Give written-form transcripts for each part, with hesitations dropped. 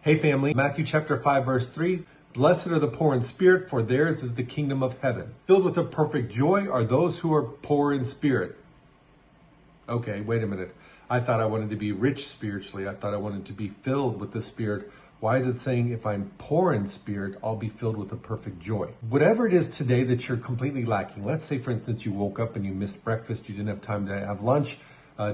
Hey family, Matthew chapter 5 verse 3, blessed are the poor in spirit, for theirs is the kingdom of heaven. Filled with a perfect joy are those who are poor in spirit. Okay, wait a minute. I thought I wanted to be rich spiritually. I thought I wanted to be filled with the Spirit. Why is it saying if I'm poor in spirit, I'll be filled with a perfect joy? Whatever it is today that you're completely lacking. Let's say, for instance, you woke up and you missed breakfast. You didn't have time to have lunch.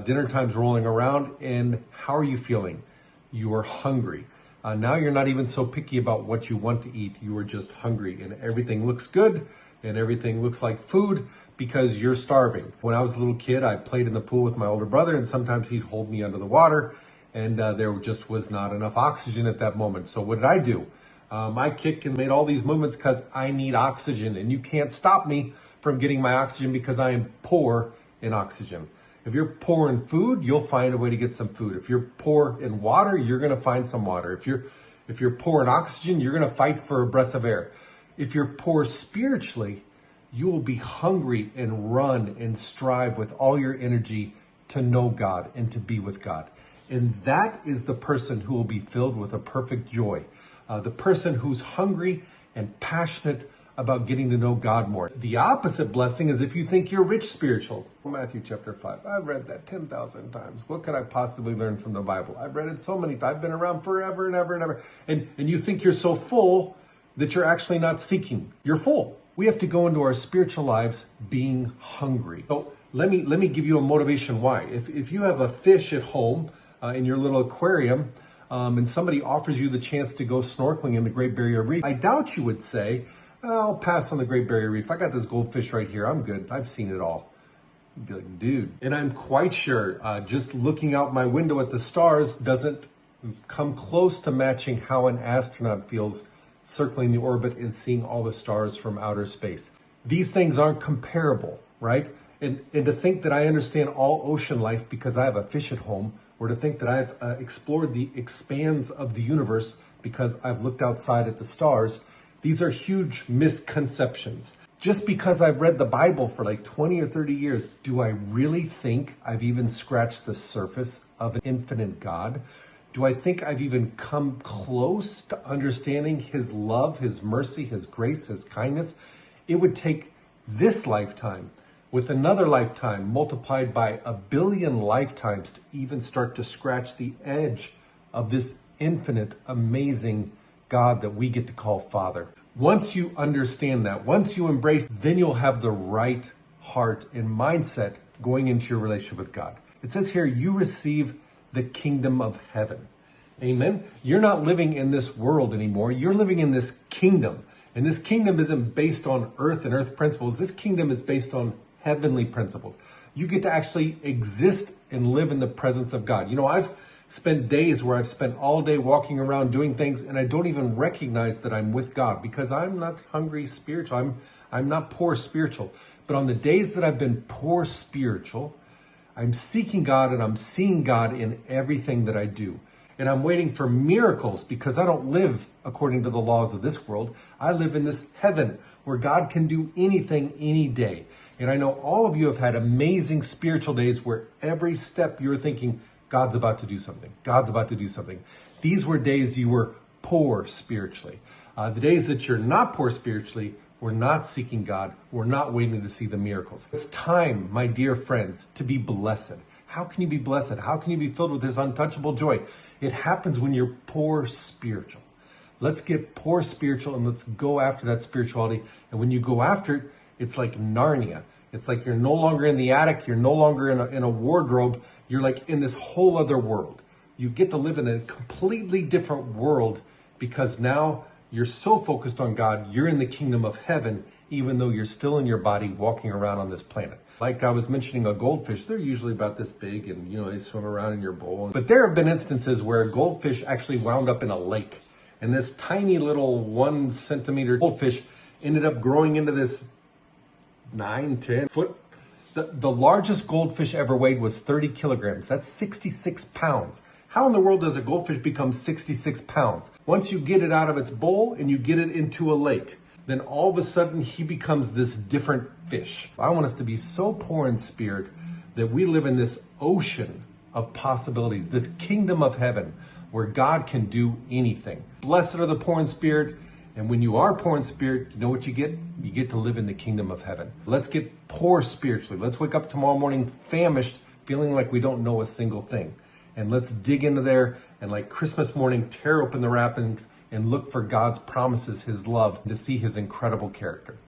Dinner time's rolling around. And how are you feeling? You are hungry. Now you're not even so picky about what you want to eat. You are just hungry and everything looks good and everything looks like food because you're starving. When I was a little kid, I played in the pool with my older brother and sometimes he'd hold me under the water and there just was not enough oxygen at that moment. So what did I do? I kicked and made all these movements because I need oxygen and you can't stop me from getting my oxygen because I am poor in oxygen. If you're poor in food, you'll find a way to get some food. If you're poor in water, you're going to find some water. If you're poor in oxygen, you're going to fight for a breath of air. If you're poor spiritually, you will be hungry and run and strive with all your energy to know God and to be with God. And that is the person who will be filled with a perfect joy. The person who's hungry and passionate about getting to know God more. The opposite blessing is if you think you're rich spiritual. Matthew chapter 5. I've read that 10,000 times. What could I possibly learn from the Bible? I've read it so many times. I've been around forever and ever and ever. And you think you're so full that you're actually not seeking. You're full. We have to go into our spiritual lives being hungry. So let me give you a motivation why. If you have a fish at home in your little aquarium and somebody offers you the chance to go snorkeling in the Great Barrier Reef, I doubt you would say, I'll pass on the Great Barrier Reef. I got this goldfish right here. I'm good. I've seen it all. You'd be like, dude. And I'm quite sure just looking out my window at the stars doesn't come close to matching how an astronaut feels circling the orbit and seeing all the stars from outer space. These things aren't comparable, right? And to think that I understand all ocean life because I have a fish at home, or to think that I've explored the expanse of the universe because I've looked outside at the stars, these are huge misconceptions. Just because I've read the Bible for like 20 or 30 years, do I really think I've even scratched the surface of an infinite God? Do I think I've even come close to understanding His love, His mercy, His grace, His kindness? It would take this lifetime with another lifetime multiplied by 1 billion lifetimes to even start to scratch the edge of this infinite, amazing God that we get to call Father. Once you understand that, once you embrace, then you'll have the right heart and mindset going into your relationship with God. It says here, you receive the kingdom of heaven. Amen. You're not living in this world anymore. You're living in this kingdom. And this kingdom isn't based on earth and earth principles. This kingdom is based on heavenly principles. You get to actually exist and live in the presence of God. You know, I've spent days where I've spent all day walking around doing things and I don't even recognize that I'm with God because I'm not hungry spiritual. I'm not poor spiritual. But on the days that I've been poor spiritual, I'm seeking God and I'm seeing God in everything that I do. And I'm waiting for miracles because I don't live according to the laws of this world. I live in this heaven where God can do anything any day. And I know all of you have had amazing spiritual days where every step you're thinking, God's about to do something. God's about to do something. These were days you were poor spiritually. The days that you're not poor spiritually, we're not seeking God. We're not waiting to see the miracles. It's time, my dear friends, to be blessed. How can you be blessed? How can you be filled with this untouchable joy? It happens when you're poor spiritual. Let's get poor spiritual and let's go after that spirituality. And when you go after it, it's like Narnia. It's like you're no longer in the attic. You're no longer in a wardrobe. You're like in this whole other world. You get to live in a completely different world because now you're so focused on God. You're in the kingdom of heaven, even though you're still in your body walking around on this planet. Like I was mentioning a goldfish, they're usually about this big and, they swim around in your bowl. But there have been instances where a goldfish actually wound up in a lake. And this tiny little 1 centimeter goldfish ended up growing into this 9, 10 foot. The largest goldfish ever weighed was 30 kilograms. That's 66 pounds. How in the world does a goldfish become 66 pounds? Once you get it out of its bowl and you get it into a lake, then all of a sudden he becomes this different fish. I want us to be so poor in spirit that we live in this ocean of possibilities, this kingdom of heaven where God can do anything. Blessed are the poor in spirit. And when you are poor in spirit, you know what you get? You get to live in the kingdom of heaven. Let's get poor spiritually. Let's wake up tomorrow morning famished, feeling like we don't know a single thing. And let's dig into there and like Christmas morning, tear open the wrappings and look for God's promises, his love, to see his incredible character.